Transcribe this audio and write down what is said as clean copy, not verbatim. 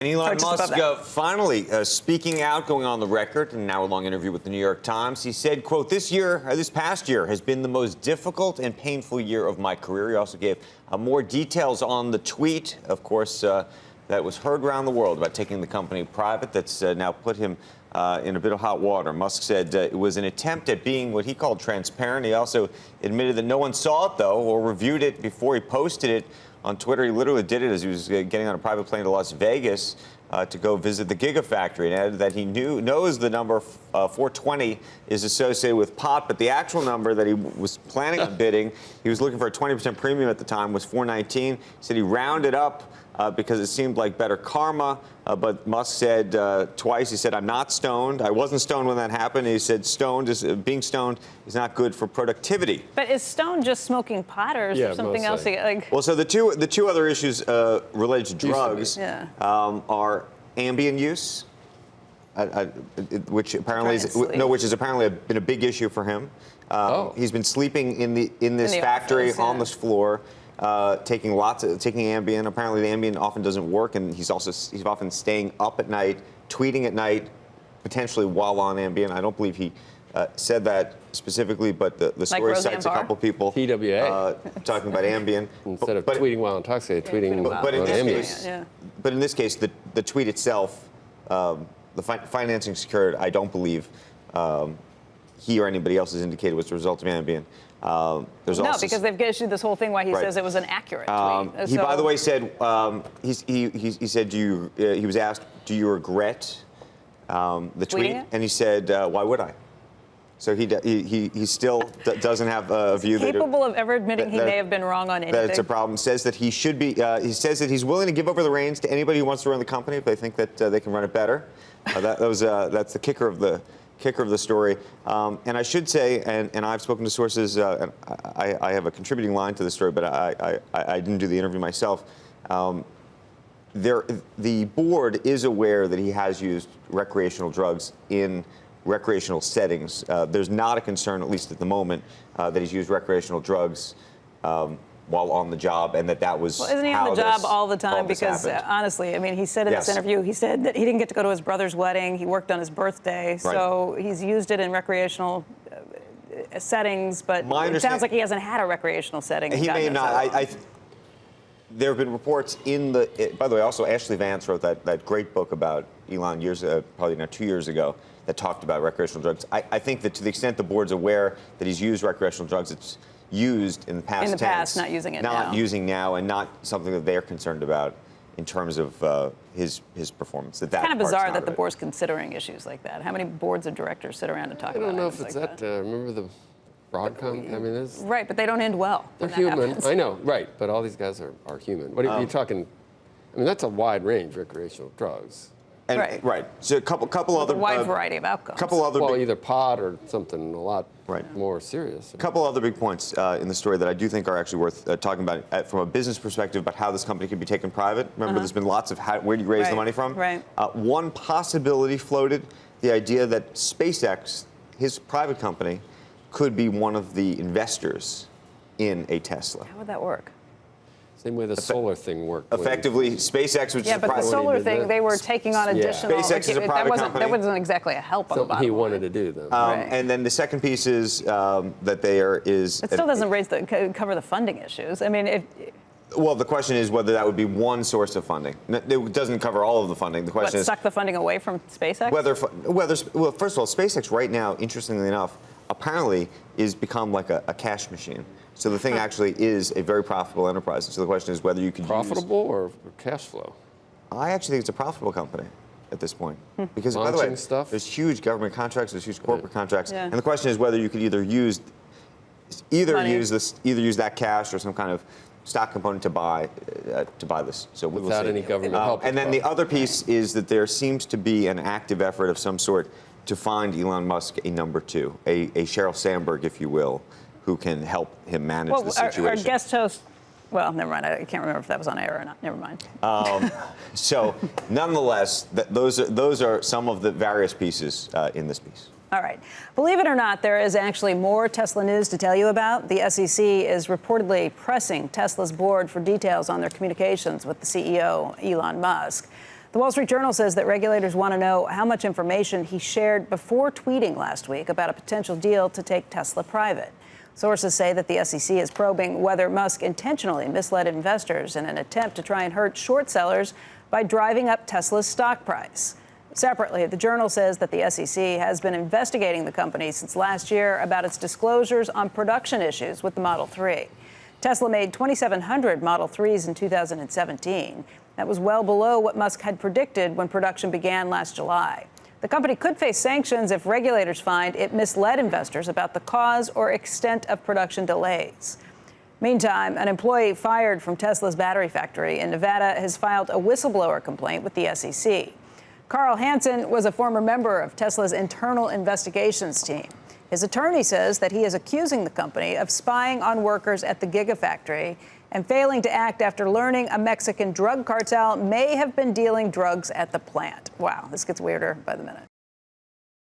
And Elon Musk finally speaking out, going on the record in an hour-long interview with the New York Times. He said, quote, this past year has been the most difficult and painful year of my career. He also gave more details on the tweet, of course, that was heard around the world about taking the company private. That's now put him in a bit of hot water. Musk said it was an attempt at being what he called transparent. He also admitted that no one saw it, though, or reviewed it before he posted it on Twitter. He literally did it as he was getting on a private plane to Las Vegas to go visit the Gigafactory, and added that he knows the number 420 is associated with pot, but the actual number that he was planning on bidding, he was looking for a 20% premium at the time, was 419. He said he rounded up because it seemed like better karma, but Musk said twice, he said, I'm not stoned. I wasn't stoned when that happened. He said being stoned is not good for productivity. But is stoned just smoking pot, or is there something else? Well, so the two other issues related to drugs are Ambien use, which apparently has apparently been a big issue for him. He's been sleeping in this factory office, on this floor. Taking Ambien. Apparently, the Ambien often doesn't work, and he's often staying up at night, tweeting at night, potentially while on Ambien. I don't believe he said that specifically, but the story cites a couple people talking about Ambien instead of tweeting while intoxicated, tweeting on Ambien. But in this case, the tweet itself, the financing secured, I don't believe he or anybody else has indicated was the result of Ambien. Because they've issued this whole thing why he says it was an accurate tweet. He, by the way, said he said, he was asked, do you regret the tweet? And he said, why would I? So he still doesn't have a view that capable of ever admitting he may have been wrong on anything. That it's a problem. Says that he should be. He says that he's willing to give over the reins to anybody who wants to run the company if they think that they can run it better. That's the kicker of the story. And I should say, and I've spoken to sources, and I have a contributing line to the story, but I didn't do the interview myself. The board is aware that he has used recreational drugs in recreational settings. There's not a concern, at least at the moment, that he's used recreational drugs while on the job, and that was isn't he on the job all the time? Because honestly, I mean, he said in this interview, he said that he didn't get to go to his brother's wedding. He worked on his birthday, so he's used it in recretional settings. But it sounds like he hasn't had a recrational setting. He may not. There have been reports by the way, also Ashley Vance wrote that great book about Elon probably now 2 years ago, that talked about recreational drugs. I think that to the extent the board's aware that he's used recreational drugs, it's used in the past tense. In the past, not using it now. Not using now, and not something that they're concerned about in terms of his performance. It's kind of bizarre that the board's considering issues like that. How many boards of directors sit around and talk about it? I don't know if it's that. Remember the Broadcom? I mean, right, but they don't end well. They're human. I know, right, but all these guys are human. What are you talking? I mean, that's a wide range, recreational drugs. And, right. So a couple other... A wide variety of outcomes. Either pot or something a lot more serious. A couple other big points in the story that I do think are actually worth talking about from a business perspective about how this company could be taken private. Remember, there's been lots of where do you raise the money from? Right. One possibility floated, the idea that SpaceX, his private company, could be one of the investors in a Tesla. How would that work? Same way the solar thing worked. Effectively, SpaceX, which is a private... Yeah, but the solar thing, they were taking on additional... SpaceX is a private company. That wasn't exactly a help on the bottom line. He wanted to do them. And then the second piece is that it still doesn't cover the funding issues. I mean, well, the question is whether that would be one source of funding. It doesn't cover all of the funding. The question is... suck the funding away from SpaceX? Well, first of all, SpaceX right now, interestingly enough, apparently is become like a cash machine. So the thing actually is a very profitable enterprise. So the question is whether you could profitable or cash flow. I actually think it's a profitable company at this point, because by the way, there's huge government contracts, there's huge corporate contracts, and the question is whether you could either use that cash or some kind of stock component to buy this. So without any government help. And then the other piece is that there seems to be an active effort of some sort to find Elon Musk a number two, a Sheryl Sandberg, if you will, who can help him manage the situation. Our guest host, well, never mind. I can't remember if that was on air or not. Never mind. So, nonetheless, those are some of the various pieces in this piece. All right. Believe it or not, there is actually more Tesla news to tell you about. The SEC is reportedly pressing Tesla's board for details on their communications with the CEO, Elon Musk. The Wall Street Journal says that regulators want to know how much information he shared before tweeting last week about a potential deal to take Tesla private. Sources say that the SEC is probing whether Musk intentionally misled investors in an attempt to try and hurt short sellers by driving up Tesla's stock price. Separately, the Journal says that the SEC has been investigating the company since last year about its disclosures on production issues with the Model 3. Tesla made 2,700 Model 3s in 2017. That was well below what Musk had predicted when production began last July. The company could face sanctions if regulators find it misled investors about the cause or extent of production delays. Meantime, an employee fired from Tesla's battery factory in Nevada has filed a whistleblower complaint with the SEC. Carl Hansen was a former member of Tesla's internal investigations team. His attorney says that he is accusing the company of spying on workers at the Gigafactory and failing to act after learning a Mexican drug cartel may have been dealing drugs at the plant. Wow, this gets weirder by the minute.